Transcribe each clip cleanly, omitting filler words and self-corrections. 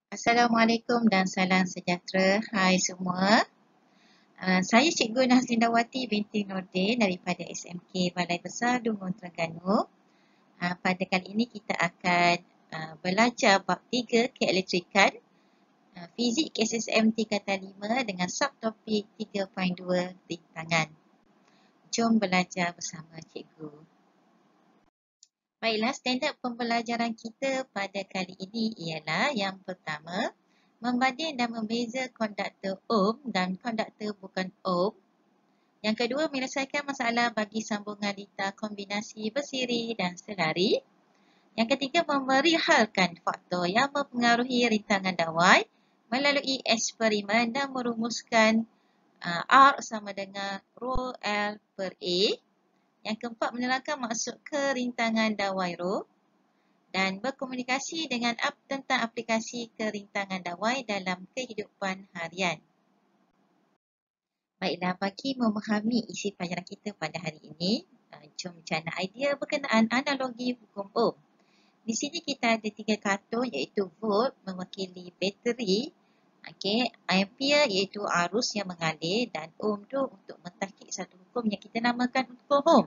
Assalamualaikum dan salam sejahtera. Hai semua. Saya Cikgu Nazlindawati binti Nordin daripada SMK Balai Besar Dungun Terengganu. Pada kali ini kita akan belajar bab 3 keelektrikan, fizik KSSM tingkatan 5 dengan subtopik 3.2 rintangan. Jom belajar bersama Cikgu. Baiklah, standard pembelajaran kita pada kali ini ialah yang pertama, membanding dan membeza konduktor ohm dan konduktor bukan ohm. Yang kedua, menyelesaikan masalah bagi sambungan litar kombinasi bersiri dan selari. Yang ketiga, memerihalkan faktor yang mempengaruhi rintangan dawai melalui eksperimen dan merumuskan R sama dengan rho L per A. Yang keempat, menerangkan maksud kerintangan dawai rho dan berkomunikasi dengan tentang aplikasi kerintangan dawai dalam kehidupan harian. Baiklah, bagi memahami isi pelajaran kita pada hari ini, jom cana idea berkenaan analogi hukum ohm. Di sini kita ada 3 kartun iaitu volt mewakili bateri, ampere iaitu arus yang mengalir dan ohm tu untuk mentahkik satu hukum yang kita namakan hukum ohm.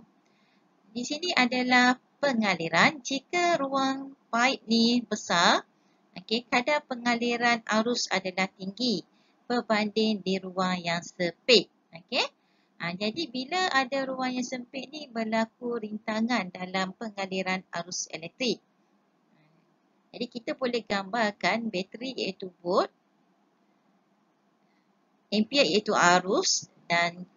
Di sini adalah pengaliran. Jika ruang paip ni besar, kadar pengaliran arus adalah tinggi berbanding di ruang yang sempit. Jadi bila ada ruang yang sempit ni berlaku rintangan dalam pengaliran arus elektrik. Jadi kita boleh gambarkan bateri iaitu volt, ampere iaitu arus dan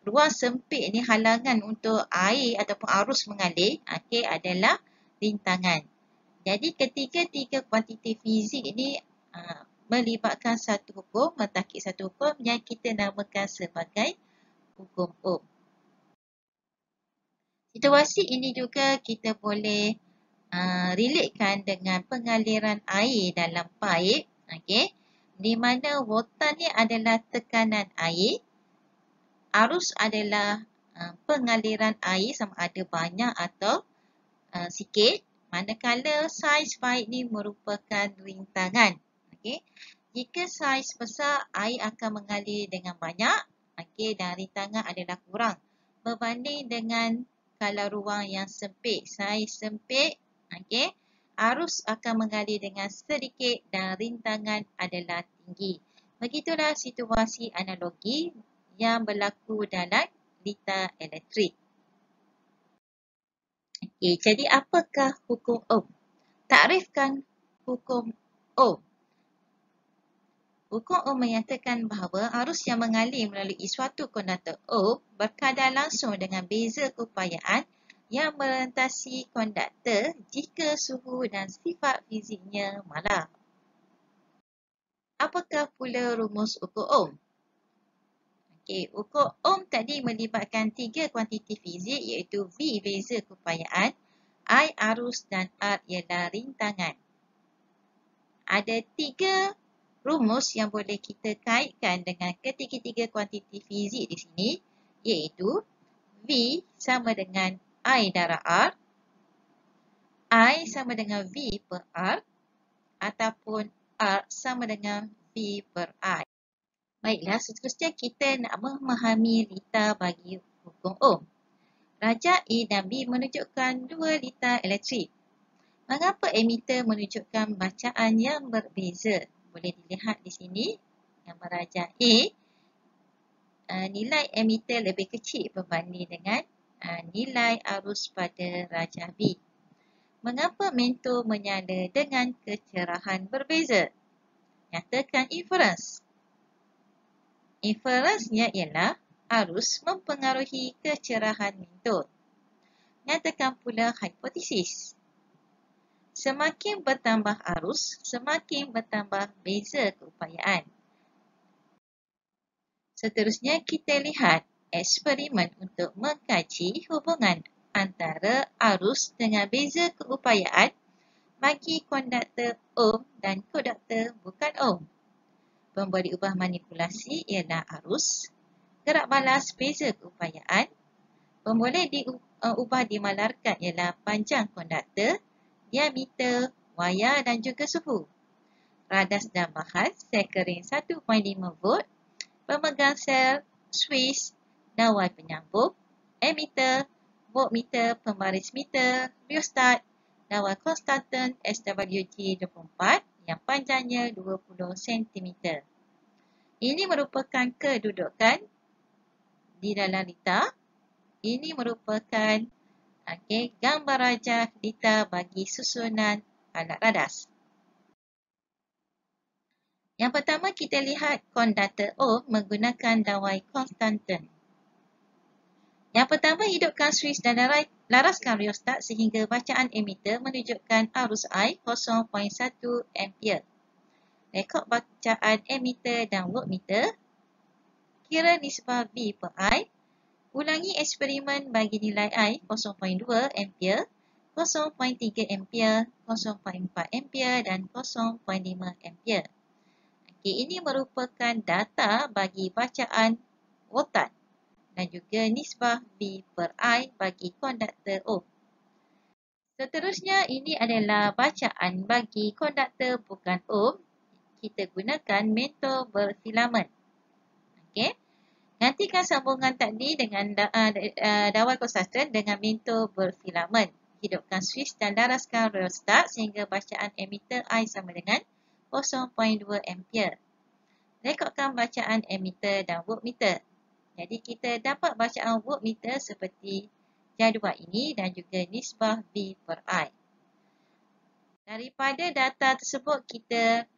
ruang sempit ni halangan untuk air ataupun arus mengalir adalah rintangan. Jadi ketiga-tiga kuantiti fizik ini melibatkan satu hukum, mentahkik satu hukum yang kita namakan sebagai hukum ohm. Situasi ini juga kita boleh relatekan dengan pengaliran air dalam paip, di mana voltan ni adalah tekanan air, arus adalah pengaliran air sama ada banyak atau sikit, manakala saiz paip ni merupakan rintangan. Jika saiz besar, air akan mengalir dengan banyak, dan rintangan adalah kurang berbanding dengan kalau ruang yang sempit. Saiz sempit, arus akan mengalir dengan sedikit dan rintangan adalah tinggi. Begitulah situasi analogi yang berlaku dalam litar elektrik. Jadi apakah hukum ohm? Takrifkan hukum ohm. Hukum ohm menyatakan bahawa arus yang mengalir melalui suatu konduktor ohm berkadar langsung dengan beza keupayaan yang melintasi konduktor jika suhu dan sifat fiziknya malar. Apakah pula rumus ukur ohm? Ukur ohm tadi melibatkan 3 kuantiti fizik iaitu V beza keupayaan, I arus dan R ialah rintangan. Ada 3 rumus yang boleh kita kaitkan dengan ketiga-tiga kuantiti fizik di sini, iaitu V sama dengan I darab R, I sama dengan V per R, ataupun R sama dengan V per I. Baiklah, seterusnya kita nak memahami litar bagi hukum ohm. Rajak A dan B menunjukkan 2 litar elektrik. Mengapa emitter menunjukkan bacaan yang berbeza? Boleh dilihat di sini, yang rajak A, nilai emitter lebih kecil berbanding dengan nilai arus pada rajah B. Mengapa mentor menyala dengan kecerahan berbeza? Nyatakan inference. Inference-nya ialah arus mempengaruhi kecerahan mentor. Nyatakan pula hipotesis. Semakin bertambah arus, semakin bertambah beza keupayaan. Seterusnya kita lihat eksperimen untuk mengkaji hubungan antara arus dengan beza keupayaan bagi konduktor ohm dan konduktor bukan ohm. Pemberi ubah manipulasi ialah arus, gerak balas beza keupayaan, pemboleh diubah dimalarkan ialah panjang konduktor, diameter, wayar dan juga suhu. radas dan bahan, sel kering 1.5 volt, pemegang sel, Swiss, dawai penyambung, emitter, voltmeter, pembaris meter, rheostat, dawai konstanten SWG 24 yang panjangnya 20 cm. Ini merupakan kedudukan di dalam lita. Ini merupakan gambar rajah lita bagi susunan alat radas. Yang pertama kita lihat konduktor ohm menggunakan dawai konstanten. Yang pertama hidupkan Swiss dan laraskan rheostat sehingga bacaan emitter menunjukkan arus I 0.1 ampere. Rekod bacaan emitter dan voltmeter. Kira nisbah V per I. Ulangi eksperimen bagi nilai I 0.2 ampere, 0.3 ampere, 0.4 ampere dan 0.5 ampere. Ini merupakan data bagi bacaan voltan dan juga nisbah V per I bagi konduktor ohm. Seterusnya ini adalah bacaan bagi konduktor bukan ohm. Kita gunakan mentol berfilamen. Gantikan sambungan tadi dengan dawai konstanten dengan mentol berfilamen. Hidupkan Swiss dan laraskan rheostat sehingga bacaan emitter I sama dengan 0.2 ampere. Rekodkan bacaan emitter dan voltmeter. Jadi kita dapat bacaan voltmeter seperti jadual ini dan juga nisbah V per I. Daripada data tersebut kita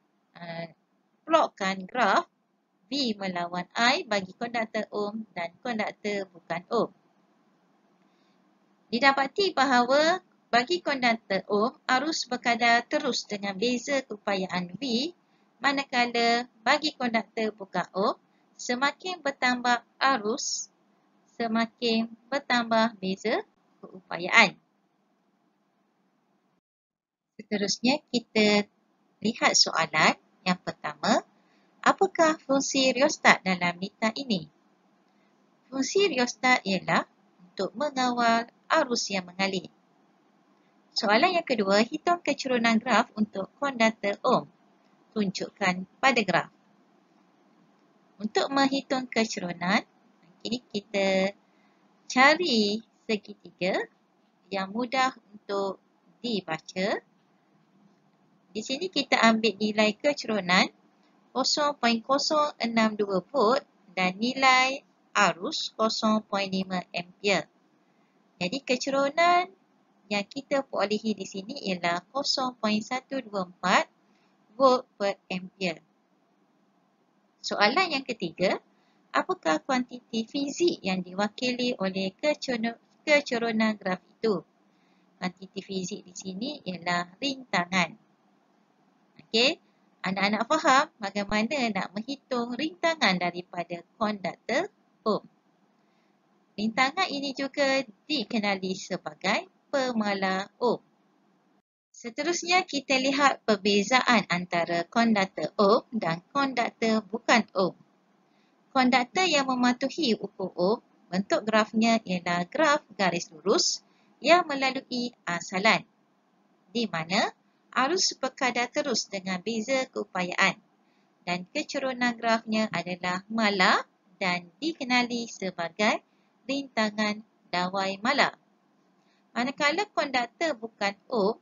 plotkan graf V melawan I bagi konduktor ohm dan konduktor bukan ohm. Didapati bahawa bagi konduktor ohm arus berkadar terus dengan beza keupayaan V, manakala bagi konduktor bukan ohm semakin bertambah arus, semakin bertambah beza keupayaan. Seterusnya kita lihat soalan yang pertama. Apakah fungsi rheostat dalam lita ini? Fungsi rheostat ialah untuk mengawal arus yang mengalir. Soalan yang kedua, hitung kecerunan graf untuk konduktor ohm. Tunjukkan pada graf. Untuk menghitung kecerunan, kita cari segitiga yang mudah untuk dibaca. Di sini kita ambil nilai kecerunan 0.062 volt dan nilai arus 0.5 ampere. Jadi kecerunan yang kita perolehi di sini ialah 0.124 volt per ampere. Soalan yang ketiga, apakah kuantiti fizik yang diwakili oleh kecerunan graf itu? Kuantiti fizik di sini ialah rintangan. Anak-anak faham bagaimana nak menghitung rintangan daripada konduktor ohm. Rintangan ini juga dikenali sebagai pemala ohm. Seterusnya kita lihat perbezaan antara konduktor ohm dan konduktor bukan ohm. Konduktor yang mematuhi ukur ohm, bentuk grafnya ialah graf garis lurus yang melalui asalan, di mana arus berkadar terus dengan beza keupayaan dan kecerunan grafnya adalah mala dan dikenali sebagai rintangan dawai mala. Manakala konduktor bukan ohm,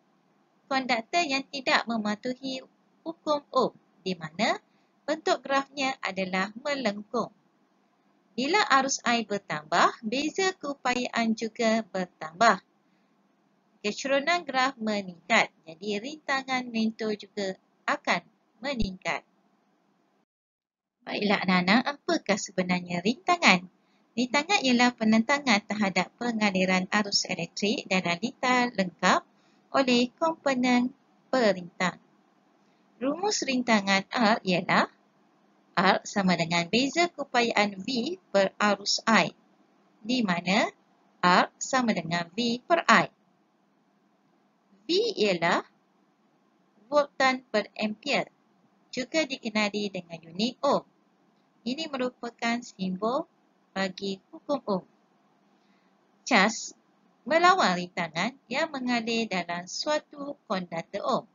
konduktor yang tidak mematuhi hukum ohm, di mana bentuk grafnya adalah melengkung. Bila arus I bertambah, beza keupayaan juga bertambah. Kecerunan graf meningkat, jadi rintangan mentol juga akan meningkat. Baiklah anak-anak, apakah sebenarnya rintangan? Rintangan ialah penentangan terhadap pengaliran arus elektrik dalam lita lengkap oleh komponen perintang. Rumus rintangan R ialah R sama dengan beza keupayaan V per arus I, di mana R sama dengan V per I. V ialah voltan per ampere, juga dikenali dengan unit ohm. Ini merupakan simbol bagi hukum ohm. Cas melawan rintangan yang mengalir dalam suatu konduktor ohm.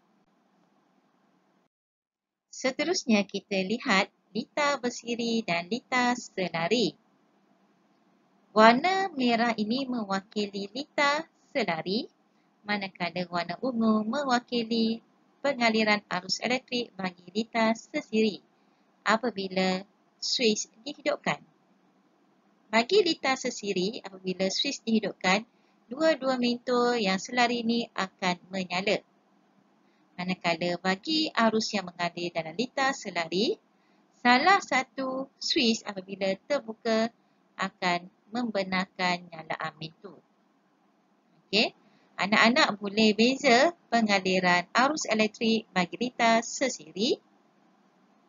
Seterusnya kita lihat lita bersiri dan lita selari. Warna merah ini mewakili lita selari, manakala warna ungu mewakili pengaliran arus elektrik bagi lita sesiri apabila suis dihidupkan. Bagi lita sesiri, apabila suis dihidupkan, dua-dua mentor yang selari ini akan menyala. Manakala bagi arus yang mengalir dalam lita selari, salah satu suis apabila terbuka akan membenarkan nyalaan mentor. Okey, anak-anak boleh beza pengaliran arus elektrik bagi lita sesiri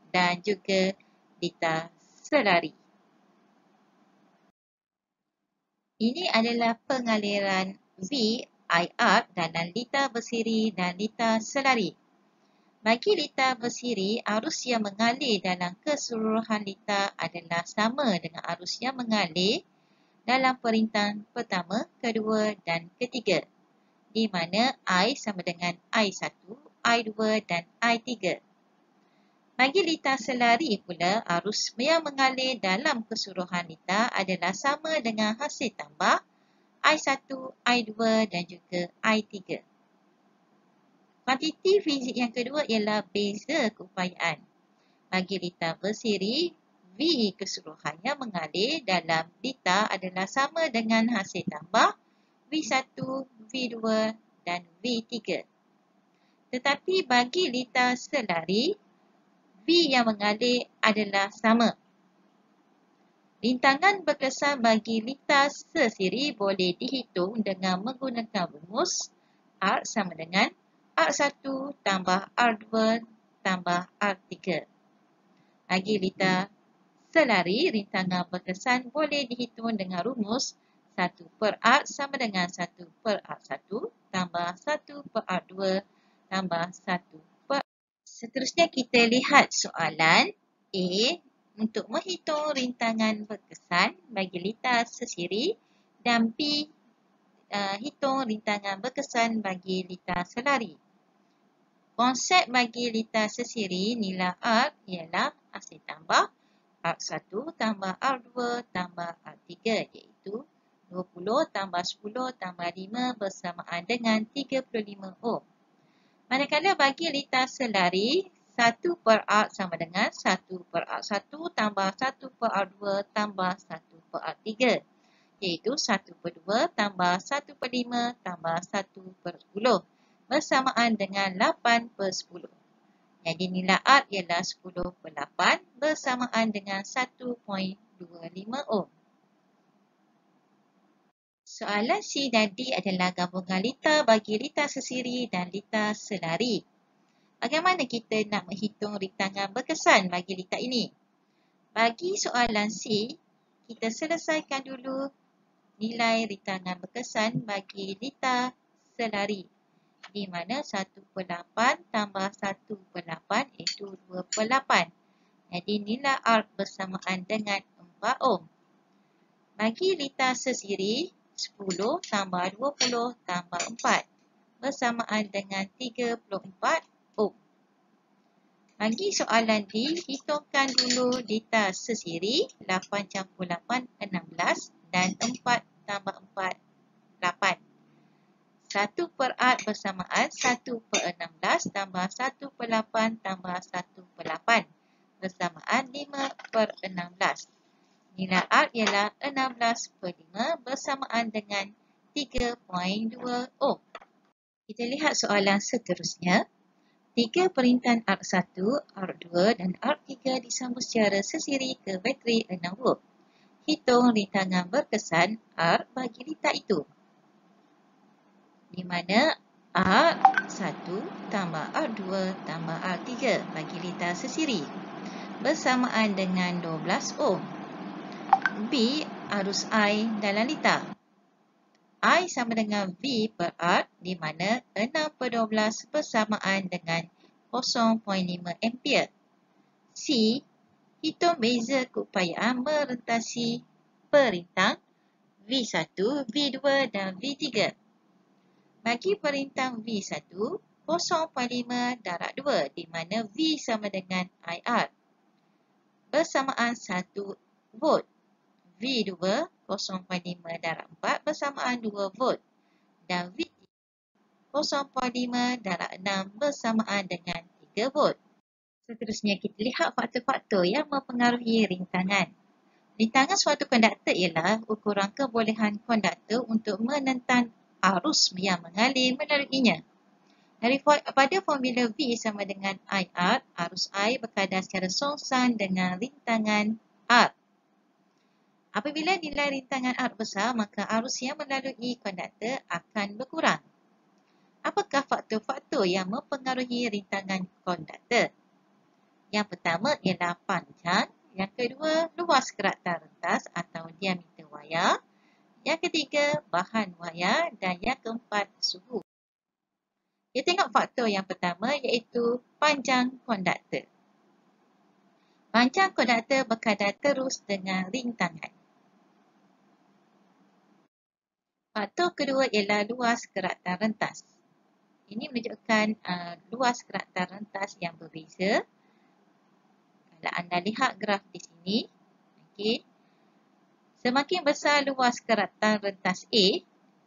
dan juga lita selari. Ini adalah pengaliran VIR dalam lita bersiri dan lita selari. Bagi lita bersiri, arus yang mengalir dalam keseluruhan lita adalah sama dengan arus yang mengalir dalam perintangan pertama, kedua dan ketiga, di mana I sama dengan I1, I2 dan I3. Bagi lita selari pula, arus yang mengalir dalam keseluruhan lita adalah sama dengan hasil tambah I1, I2 dan juga I3. Kuantiti fizik yang kedua ialah beza keupayaan. Bagi lita bersiri, V keseluruhan yang mengalir dalam lita adalah sama dengan hasil tambah V1, V2 dan V3. Tetapi bagi lita selari, V yang mengalir adalah sama. Rintangan berkesan bagi lita sesiri boleh dihitung dengan menggunakan rumus R sama dengan R1 tambah R2 tambah R3. Bagi lita selari, rintangan berkesan boleh dihitung dengan rumus 1 per R sama dengan 1 per R1 tambah 1 per R2 tambah 1 per R. Seterusnya kita lihat soalan A. Untuk menghitung rintangan berkesan bagi lita sesiri dan B. Hitung rintangan berkesan bagi lita selari. Konsep bagi lita sesiri nilai R ialah hasil tambah R1 tambah R2 tambah R3 iaitu 20 tambah 10 tambah 5 bersamaan dengan 35 ohm. Manakala bagi lita selari, 1 per R sama dengan 1 per R1 tambah 1 per R2 tambah 1 per R3 iaitu 1 per 2 tambah 1 per 5 tambah 1 per 10 bersamaan dengan 8 per 10. Jadi nilai R ialah 10 per 8 bersamaan dengan 1.25 ohm. Soalan C dan D adalah gabungan lita bagi lita sesiri dan lita selari. Bagaimana kita nak menghitung rintangan berkesan bagi lita ini? Bagi soalan C, kita selesaikan dulu nilai rintangan berkesan bagi lita selari. Di mana 1 per 8 tambah 1 per 8 iaitu 2 per 8. Jadi nilai R bersamaan dengan 4 ohm. Bagi lita sesiri, 10 tambah 20 tambah 4 bersamaan dengan 34 ohm. Bagi soalan D, hitungkan dulu lita sesiri 8 campur 8, 16 dan 4 tambah 4, 8. 1 per R bersamaan 1 per 16 tambah 1 per 8 tambah 1 per 8 bersamaan 5 per 16. Nilai R ialah 16 per 5 bersamaan dengan 3.2 ohm. Kita lihat soalan seterusnya. 3 perintan R1, R2 dan R3 disambung secara sesiri ke bateri 6 volt. Hitung rintangan berkesan R bagi lita itu. Di mana R1 tambah R2 tambah R3 bagi lita sesiri bersamaan dengan 12 ohm. B. Arus I dalam lita. I sama dengan V per R di mana 6 per 12 bersamaan dengan 0.5 ampere. C. Hitung beza keupayaan merentasi perintang V1, V2 dan V3. Bagi perintang V1, 0.5/2 di mana V sama dengan IR bersamaan 1 volt. V2 0.5/4 bersamaan 2 volt dan V 0.5/6 bersamaan dengan 3 volt. Seterusnya kita lihat faktor-faktor yang mempengaruhi rintangan. Rintangan suatu konduktor ialah ukuran kebolehan konduktor untuk menentang arus yang mengalir melaluinya. Pada formula V sama dengan IR, arus air berkadar secara songsan dengan rintangan R. Apabila nilai rintangan R besar, maka arus yang melalui konduktor akan berkurang. Apakah faktor-faktor yang mempengaruhi rintangan konduktor? Yang pertama ialah panjang, yang kedua luas kerak rentas atau diameter wayar, yang ketiga bahan wayar dan yang keempat suhu. Kita tengok faktor yang pertama iaitu panjang konduktor. Panjang konduktor berkadar terus dengan rintangan. Faktor kedua ialah luas keraktan rentas. Ini menunjukkan luas keraktan rentas yang berbeza. Kalau anda lihat graf di sini, okey, semakin besar luas keraktan rentas A,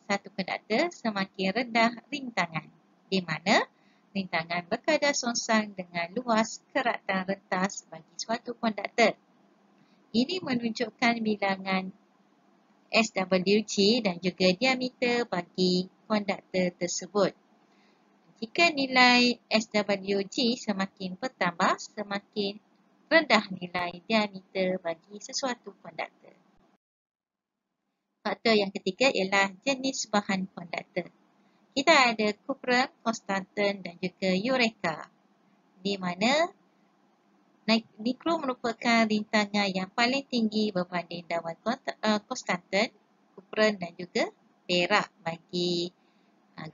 satu konduktor, semakin rendah rintangan, di mana rintangan berkadar songsan dengan luas keraktan rentas bagi suatu konduktor. Ini menunjukkan bilangan SWG dan juga diameter bagi konduktor tersebut. Jika nilai SWG semakin bertambah, semakin rendah nilai diameter bagi sesuatu konduktor. Faktor yang ketiga ialah jenis bahan konduktor. Kita ada cuprum, konstantan dan juga eureka, di mana nikrom merupakan rintangan yang paling tinggi berbanding daun konstantan, cuprum dan juga perak. Bagi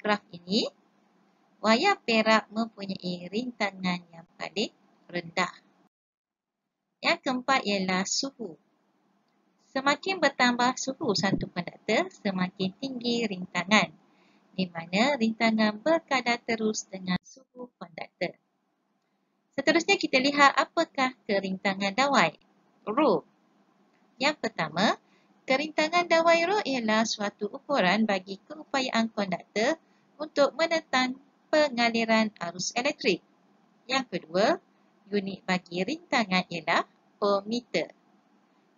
graf ini, wayar perak mempunyai rintangan yang paling rendah. Yang keempat ialah suhu. Semakin bertambah suhu satu konduktor, semakin tinggi rintangan, di mana rintangan berkadar terus dengan suhu konduktor. Seterusnya kita lihat apakah kerintangan dawai, Rho. Yang pertama, kerintangan dawai Rho ialah suatu ukuran bagi keupayaan konduktor untuk menentang pengaliran arus elektrik. Yang kedua, unit bagi rintangan ialah ohmmeter.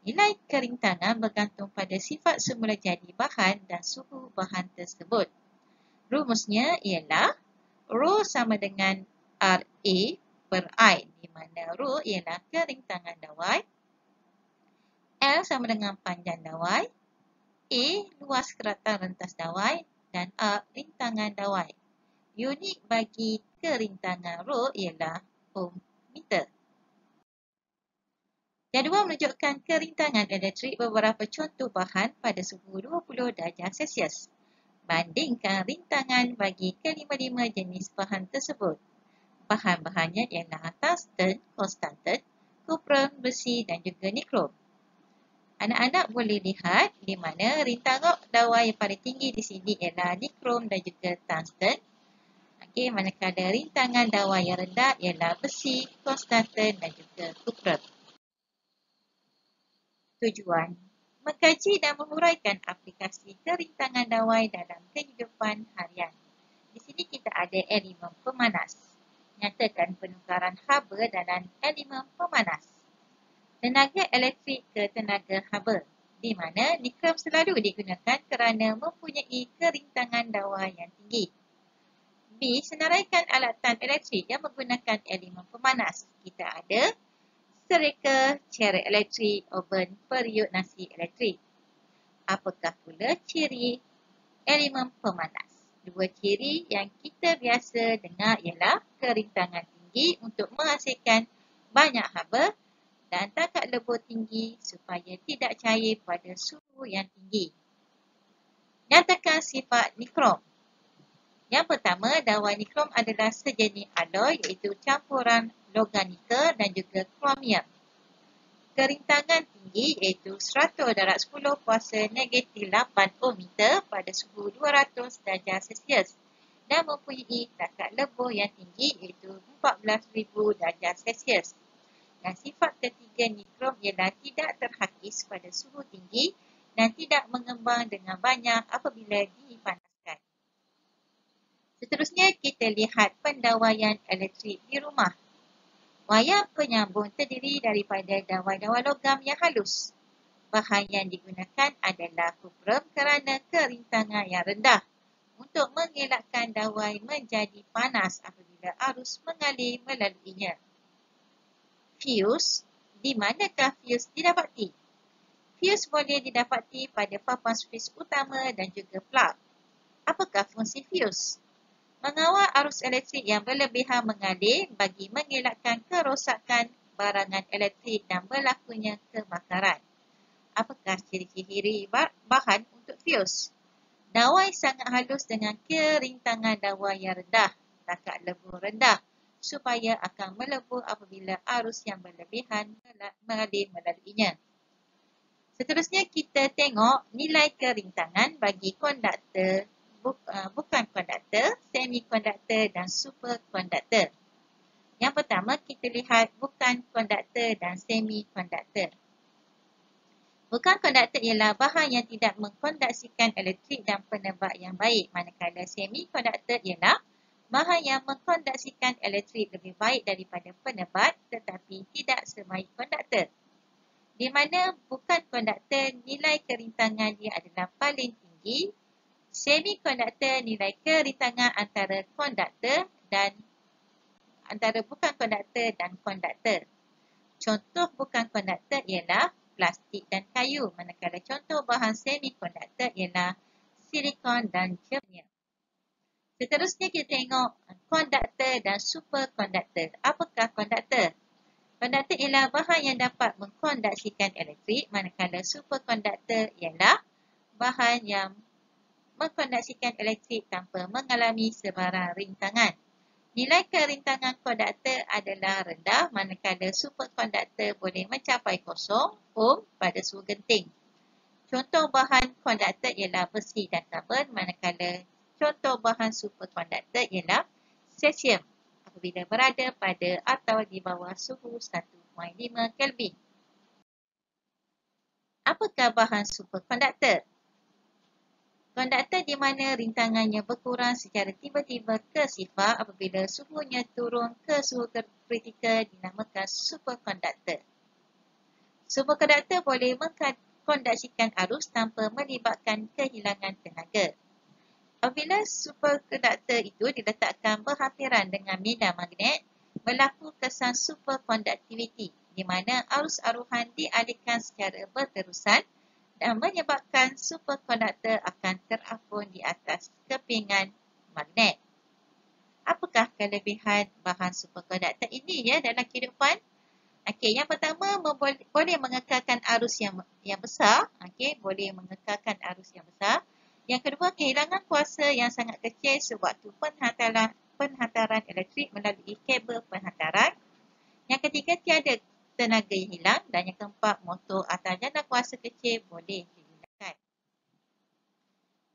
Nilai kerintangan bergantung pada sifat semula jadi bahan dan suhu bahan tersebut. Rumusnya ialah Rho sama dengan RA per I, di mana Rho ialah kerintangan dawai, L sama dengan panjang dawai, A luas keraktan rentas dawai dan R rintangan dawai. Unit bagi kerintangan Rho ialah ohmmeter. Jadual menunjukkan kerintangan elektrik beberapa contoh bahan pada suhu 20 darjah Celsius. Bandingkan rintangan bagi kelima-lima jenis bahan tersebut. Bahan-bahannya ialah tungsten, konstantan, cuprum, besi dan juga nikrom. Anak-anak boleh lihat di mana rintangan dawai yang paling tinggi di sini ialah nikrom dan juga tungsten. Okey, manakala rintangan dawai yang rendah ialah besi, konstantan dan juga cuprum. Tujuan: mengkaji dan menguraikan aplikasi kerintangan dawai dalam kehidupan harian. Di sini kita ada elemen pemanas. Nyatakan penukaran haba dalam elemen pemanas. Tenaga elektrik ke tenaga haba, di mana nikrom selalu digunakan kerana mempunyai kerintangan dawai yang tinggi. B. Senaraikan alatan elektrik yang menggunakan elemen pemanas. Kita ada serika, cerek elektrik, oven, periuk nasi elektrik. Apakah pula ciri elemen pemanas? Dua ciri yang kita biasa dengar ialah kerintangan tinggi untuk menghasilkan banyak haba dan tangkap lebur tinggi supaya tidak cair pada suhu yang tinggi. Nyatakan sifat nikrom. Yang pertama, dawai nikrom adalah sejenis alloy iaitu campuran logam nikel dan juga kromium. Kerintangan tinggi iaitu 100 darab 10 kuasa negatif 8 ohmmeter pada suhu 200 darjah Celsius. dan mempunyai takat lebur yang tinggi iaitu 14,000 darjah Celsius. Dan sifat ketiga nikrom ialah tidak terhakis pada suhu tinggi dan tidak mengembang dengan banyak apabila dipanaskan. Seterusnya kita lihat pendawaian elektrik di rumah. Wayar penyambung terdiri daripada dawai-dawai logam yang halus. Bahan yang digunakan adalah kuprum kerana kerintangan yang rendah untuk mengelakkan dawai menjadi panas apabila arus mengalir melaluinya. Fuse, di manakah fuse didapati? Fuse boleh didapati pada papan switch utama dan juga plug. Apakah fungsi fuse? Mengawal arus elektrik yang berlebihan mengalir bagi mengelakkan kerosakan barangan elektrik dan berlakunya kebakaran. Apakah ciri-ciri bahan untuk fuse? Dawai sangat halus dengan kerintangan dawai yang rendah, takat lebur rendah, supaya akan melebur apabila arus yang berlebihan mengalir melaluinya. Seterusnya kita tengok nilai kerintangan bagi konduktor, bukan konduktor, semikonduktor dan superkonduktor. Yang pertama kita lihat bukan konduktor dan semikonduktor. Bukan konduktor ialah bahan yang tidak mengkonduksikan elektrik dan penebat yang baik, manakala semikonduktor ialah bahan yang mengkonduksikan elektrik lebih baik daripada penebat tetapi tidak sebaik konduktor. Di mana bukan konduktor nilai kerintangan dia adalah paling tinggi, semikonduktor nilai kerintangan antara konduktor dan antara bukan konduktor dan konduktor. Contoh bukan konduktor ialah plastik dan kayu, manakala contoh bahan semikonduktor ialah silikon dan germanium. Seterusnya kita tengok konduktor dan superkonduktor. Apakah konduktor? Konduktor ialah bahan yang dapat mengkonduksikan elektrik, manakala superkonduktor ialah bahan yang mengkonduksikan elektrik tanpa mengalami sebarang rintangan. Nilai kerintangan konduktor adalah rendah, manakala superkonduktor boleh mencapai 0 ohm pada suhu genting. Contoh bahan konduktor ialah besi dan karbon, manakala contoh bahan superkonduktor ialah cesium apabila berada pada atau di bawah suhu 1.5 Kelvin. Apakah bahan superkonduktor? Konduktor di mana rintangannya berkurang secara tiba-tiba ke sifar apabila suhunya turun ke suhu kritikal dinamakan superkonduktor. Superkonduktor boleh mengkonduksikan arus tanpa melibatkan kehilangan tenaga. Apabila superkonduktor itu diletakkan berhampiran dengan medan magnet, berlaku kesan superkonduktiviti di mana arus aruhan dialihkan secara berterusan dan menyebabkan superkonduktor akan terapun di atas kepingan magnet. Apakah kelebihan bahan superkonduktor ini dalam kehidupan? Okey, yang pertama boleh mengekalkan arus yang besar, boleh mengekalkan arus yang besar. Yang kedua, kehilangan kuasa yang sangat kecil sewaktu penghantaran elektrik melalui kabel penghantaran. Yang ketiga, tiada tenaga yang hilang, dan yang keempat, motor atau jana kuasa kecil boleh digunakan.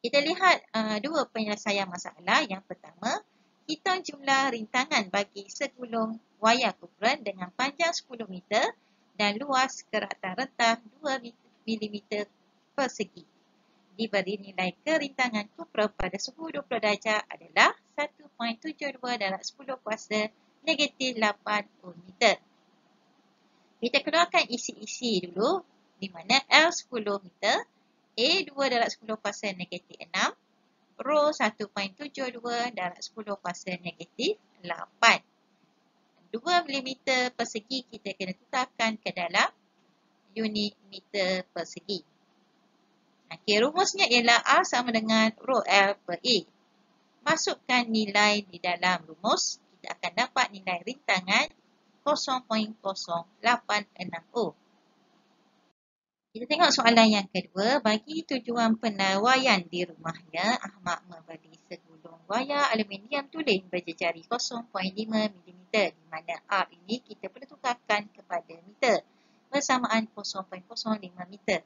Kita lihat dua penyelesaian masalah. Yang pertama, hitung jumlah rintangan bagi segulung wayar kupron dengan panjang 10 meter dan luas keratan rentah 2 mm persegi. Diberi nilai kerintangan kupron pada suhu 20 darjah adalah 1.72 darab 10 kuasa negatif 8 Ohm meter. Kita keluarkan isi-isi dulu, di mana L 10 meter, A 2 darab 10 kuasa negatif 6, Rho 1.72 darab 10 kuasa negatif 8. 2 mm persegi kita kena tukarkan ke dalam unit meter persegi. Okey, rumusnya ialah R sama dengan Rho L per A. Masukkan nilai di dalam rumus, kita akan dapat nilai rintangan 0.086 ohm. Kita tengok soalan yang kedua. Bagi tujuan penawaian di rumahnya, Ahmad membeli segulung wayar aluminium tulen berjejari 0.5 mm, di mana R ini kita perlu tukarkan kepada meter bersamaan 0.05 meter.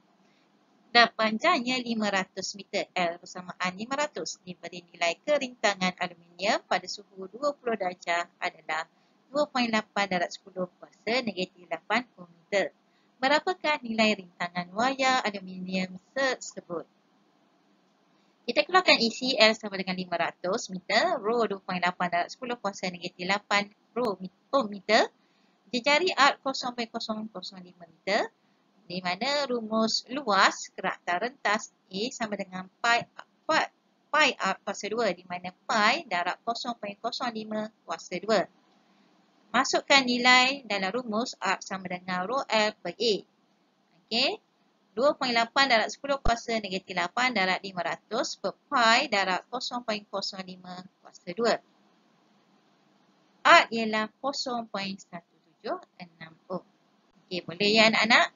dan panjangnya 500 meter. L bersamaan 500 diberi nilai kerintangan aluminium pada suhu 20 darjah adalah 2.8 darab 10 kuasa negatif 80 meter. Berapakah nilai rintangan wayar aluminium tersebut? Kita keluarkan isi L sama dengan 500 meter, rho 2.8 darab 10 kuasa negatif 8 rho meter. Jejari arc 0.005 meter, di mana rumus luas keraktan rentas A sama dengan pi arc kuasa 2, di mana pi darab 0.05 kuasa 2. Masukkan nilai dalam rumus arc sama dengan rho L per A. Okey. 2.8 darab 10 kuasa negatif 8 darab 500 per pi darab 0.05 kuasa 2. Arc ialah 0.1760 ohm. Okey, boleh ya anak-anak?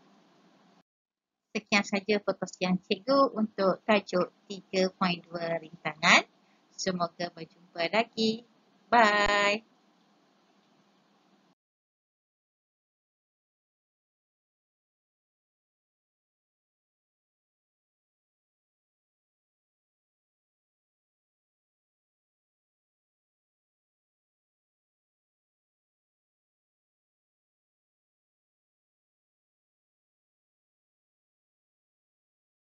Sekian saja perkongsian cikgu untuk tajuk 3.2 rintangan. Semoga berjumpa lagi. Bye.